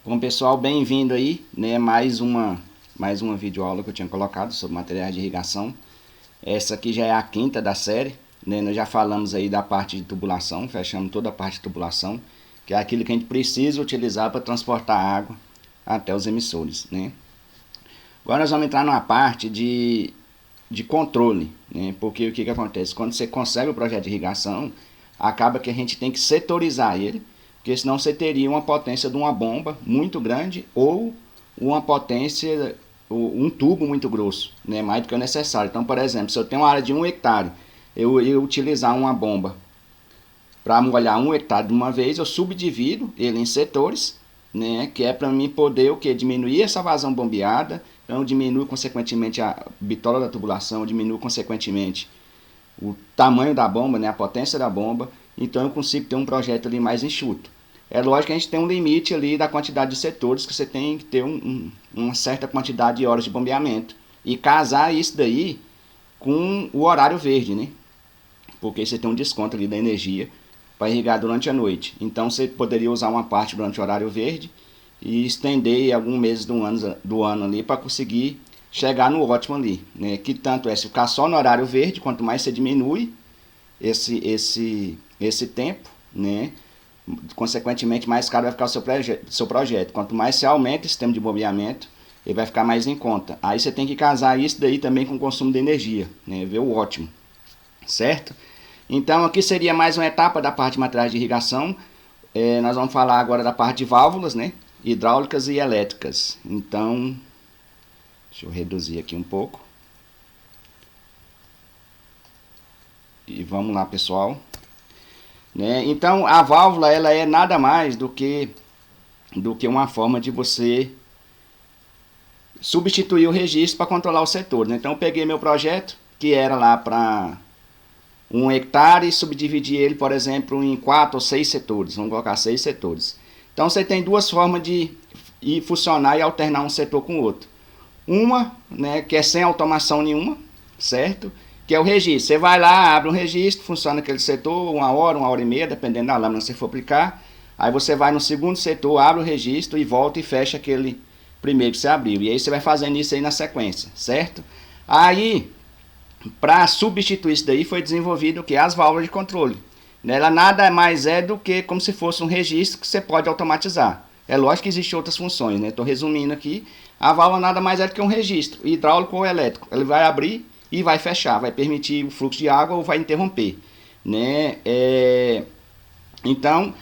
Bom, pessoal, bem-vindo aí, né? Mais uma videoaula que eu tinha colocado sobre materiais de irrigação. Essa aqui já é a quinta da série, né? Nós já falamos aí da parte de tubulação, fechamos toda a parte de tubulação, que é aquilo que a gente precisa utilizar para transportar água até os emissores, né? Agora nós vamos entrar numa parte de controle, né? Porque o que acontece? Quando você consegue o projeto de irrigação, acaba que a gente tem que setorizar ele, porque senão você teria uma potência de uma bomba muito grande ou uma potência, um tubo muito grosso, né? Mais do que o necessário. Então, por exemplo, se eu tenho uma área de 1 hectare, eu ia utilizar uma bomba para molhar 1 hectare de uma vez, eu subdivido ele em setores, né, que é para mim poder o que? Diminuir essa vazão bombeada, então diminui consequentemente a bitola da tubulação, diminui consequentemente o tamanho da bomba, né, a potência da bomba, então eu consigo ter um projeto ali mais enxuto. É lógico que a gente tem um limite ali da quantidade de setores, que você tem que ter uma certa quantidade de horas de bombeamento e casar isso daí com o horário verde, né? Porque você tem um desconto ali da energia para irrigar durante a noite. Então você poderia usar uma parte durante o horário verde e estender alguns meses do ano ali para conseguir chegar no ótimo ali, né? Que tanto é se ficar só no horário verde, quanto mais você diminui esse tempo, né? Consequentemente, mais caro vai ficar o seu projeto. Quanto mais você aumenta esse tempo de bombeamento, ele vai ficar mais em conta. Aí você tem que casar isso daí também com o consumo de energia, né? Ver o ótimo, certo? Então aqui seria mais uma etapa da parte de materiais de irrigação. Nós vamos falar agora da parte de válvulas, né? Hidráulicas e elétricas. Então, deixa eu reduzir aqui um pouco. E vamos lá, pessoal. Né? Então a válvula ela é nada mais do que uma forma de você substituir o registro para controlar o setor, né? Então eu peguei meu projeto, que era lá para 1 hectare, e subdividi ele, por exemplo, em 4 ou 6 setores. Vamos colocar 6 setores. Então você tem duas formas de ir funcionar e alternar um setor com o outro. Uma, né, que é sem automação nenhuma, certo? Que é o registro. Você vai lá, abre um registro, funciona aquele setor 1 hora e meia, dependendo da lâmina que você for aplicar. Aí você vai no segundo setor, abre o registro e volta e fecha aquele primeiro que você abriu. E aí você vai fazendo isso aí na sequência, certo? Aí, para substituir isso daí, foi desenvolvido o que? As válvulas de controle. Ela nada mais é do que como se fosse um registro que você pode automatizar. É lógico que existem outras funções, né? Estou resumindo aqui. A válvula nada mais é do que um registro, hidráulico ou elétrico. Ele vai abrir e vai fechar, vai permitir o fluxo de água ou vai interromper, né? Então,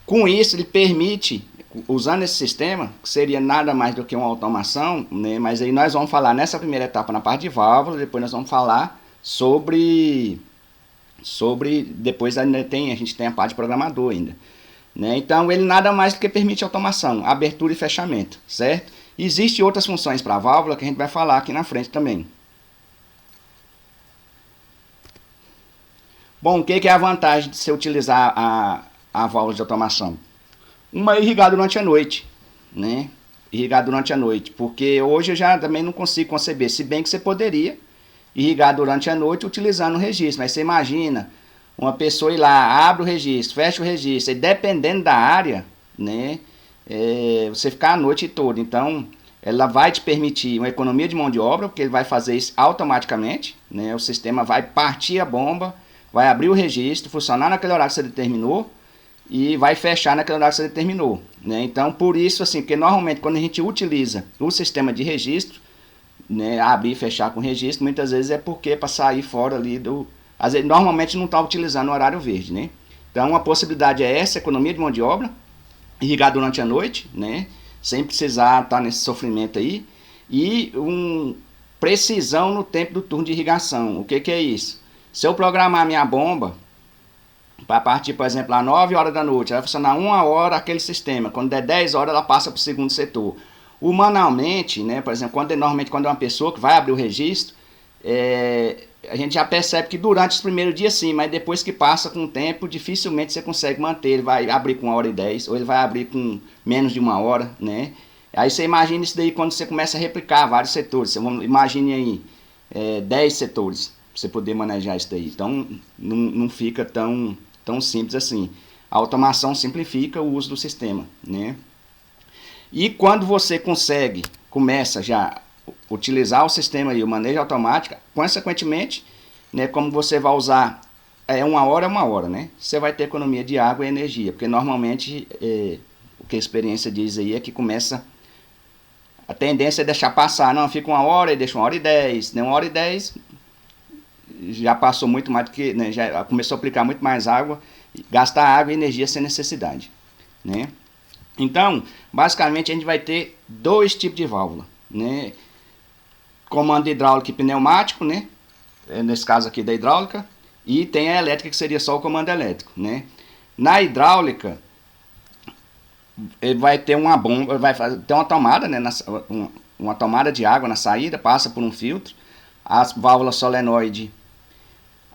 com isso ele permite, usando esse sistema, que seria nada mais do que uma automação, né? Mas aí nós vamos falar nessa primeira etapa na parte de válvula, depois nós vamos falar sobre depois a gente tem a parte de programador ainda, né? Então ele nada mais do que permite automação, abertura e fechamento, certo? Existem outras funções para a válvula que a gente vai falar aqui na frente também. Bom, o que é a vantagem de você utilizar a válvula de automação? Uma é irrigar durante a noite, né? Irrigar durante a noite, porque hoje eu já também não consigo conceber, se bem que você poderia irrigar durante a noite utilizando o registro, mas você imagina uma pessoa ir lá, abre o registro, fecha o registro, e dependendo da área, né, você ficar a noite toda. Então ela vai te permitir uma economia de mão de obra, porque ele vai fazer isso automaticamente, né? O sistema vai partir a bomba, vai abrir o registro, funcionar naquele horário que você determinou e vai fechar naquele horário que você determinou, né? Então, por isso, assim, porque normalmente quando a gente utiliza o sistema de registro, né, abrir e fechar com registro, muitas vezes é porque para sair fora ali do... Às vezes, normalmente não está utilizando o horário verde, né? Então, uma possibilidade é essa, economia de mão de obra, irrigar durante a noite, né? Sem precisar estar nesse sofrimento aí. E precisão no tempo do turno de irrigação. O que é isso? Se eu programar minha bomba para partir, por exemplo, às 9 horas da noite, ela vai funcionar 1 hora aquele sistema. Quando der 10 horas, ela passa para o segundo setor. Humanamente, né, por exemplo, normalmente quando é uma pessoa que vai abrir o registro, a gente já percebe que durante os primeiros dias sim, mas depois que passa com o tempo, dificilmente você consegue manter. Ele vai abrir com 1 hora e 10, ou ele vai abrir com menos de 1 hora, né? Aí você imagina isso daí quando você começa a replicar vários setores. Você imagine aí 10 setores para você poder manejar isso daí. Então não fica tão simples assim. A automação simplifica o uso do sistema, né? E quando você começa já a utilizar o sistema aí, o manejo automático, consequentemente, né, como você vai usar uma hora, né? Você vai ter economia de água e energia, porque normalmente o que a experiência diz aí é que começa a tendência é deixar passar, não, fica 1 hora e deixa 1h10, né? 1h10 já passou muito mais do que, né, já começou a aplicar muito mais água, gastar água e energia sem necessidade, né? Então, basicamente a gente vai ter 2 tipos de válvula, né? Comando hidráulico e pneumático, né? Nesse caso aqui da hidráulica, e tem a elétrica que seria só o comando elétrico, né? Na hidráulica ele vai ter uma bomba, ter uma tomada, né? Uma tomada de água na saída, passa por um filtro, a válvula solenoide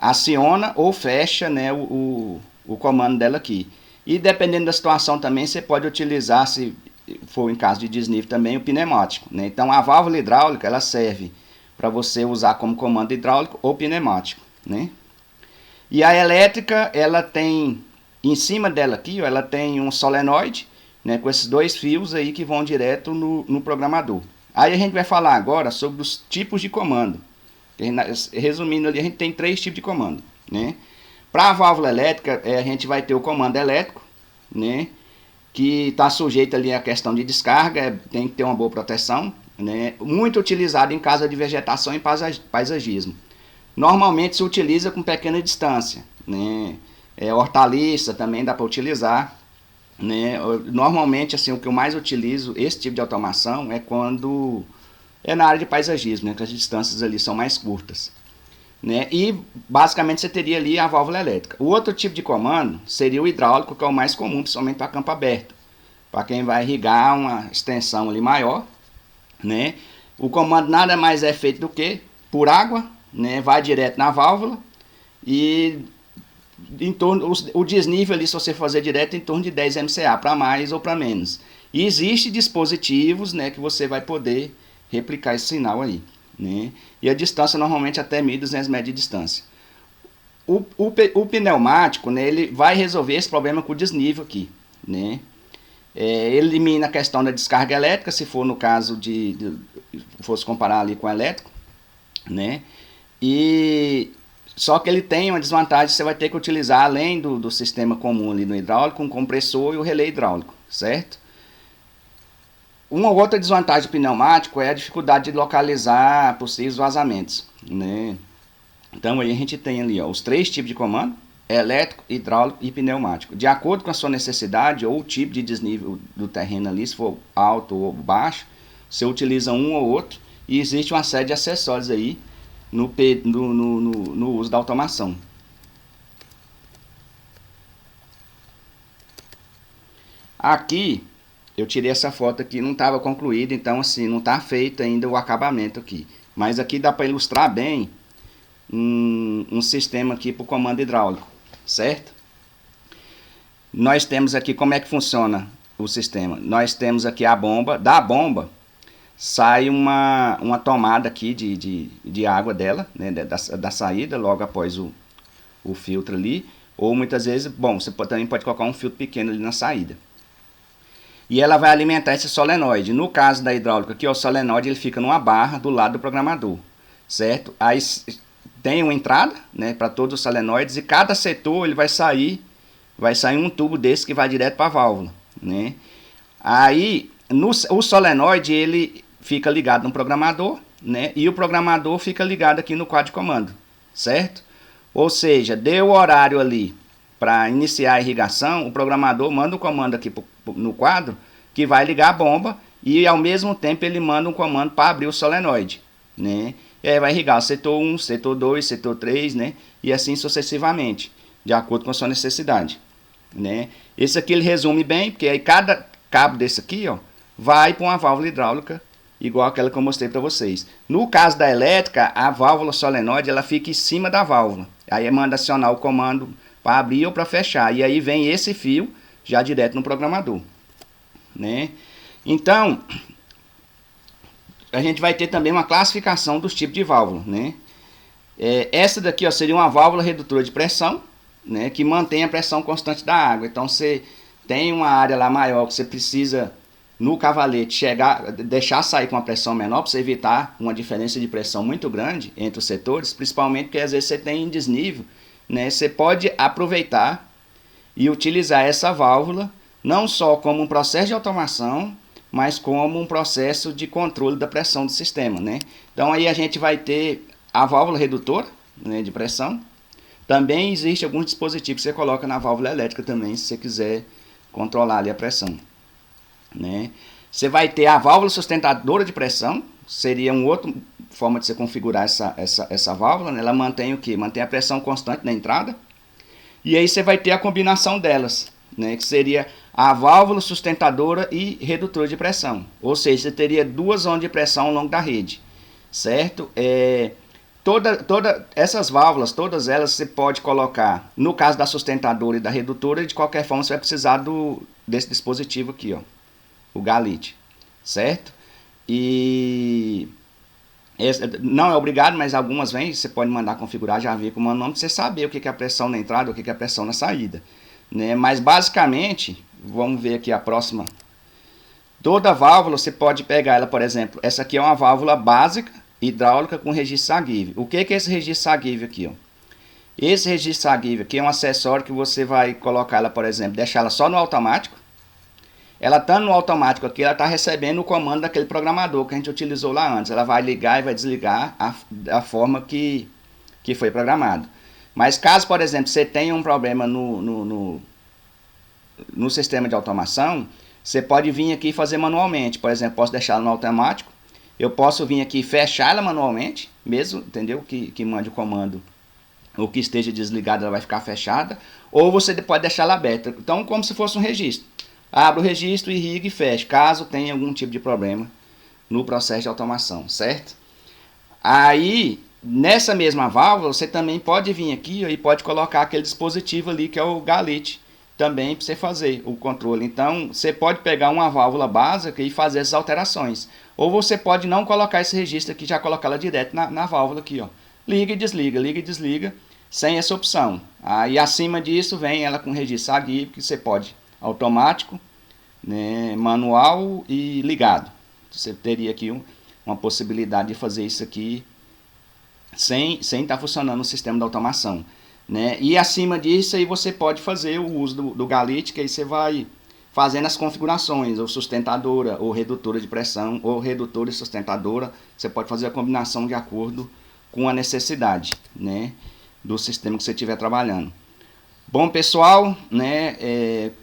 aciona ou fecha, né, o comando dela aqui. E dependendo da situação também, você pode utilizar, se for em caso de desnível também, o pneumático, né? Então a válvula hidráulica ela serve para você usar como comando hidráulico ou pneumático, né? E a elétrica, ela tem, em cima dela aqui, ó, ela tem um solenoide, né, com esses 2 fios aí que vão direto no programador. Aí a gente vai falar agora sobre os tipos de comando. Resumindo ali, a gente tem 3 tipos de comando, né? Para a válvula elétrica, a gente vai ter o comando elétrico, né, que está sujeito ali à questão de descarga, tem que ter uma boa proteção, né? Muito utilizado em casa de vegetação e paisagismo. Normalmente se utiliza com pequena distância, né? Hortaliça também dá para utilizar, né? Normalmente assim, o que eu mais utilizo, esse tipo de automação, é quando é na área de paisagismo, né? Que as distâncias ali são mais curtas, né? E basicamente você teria ali a válvula elétrica. O outro tipo de comando seria o hidráulico, que é o mais comum, principalmente para campo aberto, para quem vai irrigar uma extensão ali maior, né? O comando nada mais é feito do que por água, né? Vai direto na válvula e em torno, o desnível ali, se você fazer direto, em torno de 10 MCA, para mais ou para menos. E existem dispositivos, né, que você vai poder replicar esse sinal aí, né? E a distância normalmente até 1.200 metros de distância. O pneumático, né, ele vai resolver esse problema com o desnível aqui, né? Elimina a questão da descarga elétrica, se for no caso fosse comparar ali com o elétrico, né? E só que ele tem uma desvantagem, você vai ter que utilizar, além do sistema comum ali no hidráulico, um compressor e o relé hidráulico, certo? Uma outra desvantagem do pneumático é a dificuldade de localizar possíveis vazamentos, né? Então aí a gente tem ali, ó, os 3 tipos de comando: elétrico, hidráulico e pneumático. De acordo com a sua necessidade ou o tipo de desnível do terreno ali, se for alto ou baixo, você utiliza um ou outro, e existe uma série de acessórios aí no uso da automação. Aqui eu tirei essa foto aqui, não estava concluída, então assim, não está feito ainda o acabamento aqui. Mas aqui dá para ilustrar bem um sistema aqui para o comando hidráulico, certo? Nós temos aqui como é que funciona o sistema. Nós temos aqui a bomba, da bomba sai uma tomada aqui de água dela, né, da saída, logo após o filtro ali. Ou muitas vezes, bom, você também pode colocar um filtro pequeno ali na saída. E ela vai alimentar esse solenoide. No caso da hidráulica aqui, o solenoide ele fica numa barra do lado do programador, certo? Aí tem uma entrada, né, para todos os solenoides, e cada setor ele vai sair um tubo desse que vai direto para a válvula, né? Aí o solenoide ele fica ligado no programador, né? E o programador fica ligado aqui no quadro de comando, certo? Ou seja, deu o horário ali para iniciar a irrigação, o programador manda um comando aqui no quadro que vai ligar a bomba, e ao mesmo tempo ele manda um comando para abrir o solenoide, né? E aí vai irrigar o setor 1, setor 2, setor 3, né? E assim sucessivamente, de acordo com a sua necessidade, né? Esse aqui ele resume bem, porque aí cada cabo desse aqui, ó, vai para uma válvula hidráulica igual aquela que eu mostrei para vocês. No caso da elétrica, a válvula solenoide ela fica em cima da válvula. Aí manda acionar o comando para abrir ou para fechar. E aí vem esse fio já direto no programador, né? Então, a gente vai ter também uma classificação dos tipos de válvula, né? Essa daqui, ó, seria uma válvula redutora de pressão, né, que mantém a pressão constante da água. Então você tem uma área lá maior que você precisa no cavalete chegar, deixar sair com uma pressão menor para você evitar uma diferença de pressão muito grande entre os setores, principalmente porque às vezes você tem desnível, né? Você pode aproveitar e utilizar essa válvula não só como um processo de automação, mas como um processo de controle da pressão do sistema, né? Então aí a gente vai ter a válvula redutora, né, de pressão. Também existe alguns dispositivos que você coloca na válvula elétrica também, se você quiser controlar ali a pressão, né? Você vai ter a válvula sustentadora de pressão, seria uma outra forma de você configurar essa válvula, né? Ela mantém o quê? Mantém a pressão constante na entrada. E aí você vai ter a combinação delas, né? Que seria a válvula sustentadora e redutora de pressão. Ou seja, você teria duas ondas de pressão ao longo da rede, certo? Essas válvulas, todas elas você pode colocar, no caso da sustentadora e da redutora, de qualquer forma você vai precisar desse dispositivo aqui, ó, o galite, certo? E não é obrigado, mas algumas vêm, você pode mandar configurar, já ver com o nome, para você saber o que é a pressão na entrada, o que é a pressão na saída, né? Mas basicamente, vamos ver aqui a próxima. Toda válvula você pode pegar ela, por exemplo, essa aqui é uma válvula básica hidráulica com registro SAGIV. O que é esse registro SAGIV aqui, ó? Esse registro SAGIV aqui é um acessório que você vai colocar ela, por exemplo, deixar ela só no automático. Ela estando no automático aqui, ela está recebendo o comando daquele programador que a gente utilizou lá antes. Ela vai ligar e vai desligar a forma que foi programado. Mas caso, por exemplo, você tenha um problema no sistema de automação, você pode vir aqui e fazer manualmente. Por exemplo, posso deixar ela no automático. Eu posso vir aqui e fechar ela manualmente, mesmo, entendeu? Que mande o comando ou que esteja desligada, ela vai ficar fechada. Ou você pode deixar ela aberta. Então, como se fosse um registro. Abre o registro, irriga e fecha, caso tenha algum tipo de problema no processo de automação, certo? Aí, nessa mesma válvula, você também pode vir aqui e pode colocar aquele dispositivo ali que é o galete, também para você fazer o controle. Então, você pode pegar uma válvula básica e fazer essas alterações. Ou você pode não colocar esse registro aqui, já colocar ela direto na válvula aqui, ó. Liga e desliga, sem essa opção. Aí, acima disso, vem ela com registro SAGIV, que você pode automático, né, manual e ligado. Você teria aqui uma possibilidade de fazer isso aqui sem estar funcionando o sistema de automação, né? E acima disso aí você pode fazer o uso do galete, que aí você vai fazendo as configurações, ou sustentadora, ou redutora de pressão, ou redutora e sustentadora. Você pode fazer a combinação de acordo com a necessidade, né, do sistema que você estiver trabalhando. Bom, pessoal, né,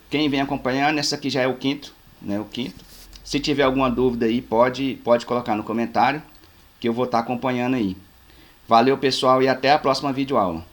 quem vem acompanhando, esse aqui já é o quinto, né, o quinto. Se tiver alguma dúvida aí, pode colocar no comentário, que eu vou estar acompanhando aí. Valeu, pessoal, e até a próxima videoaula.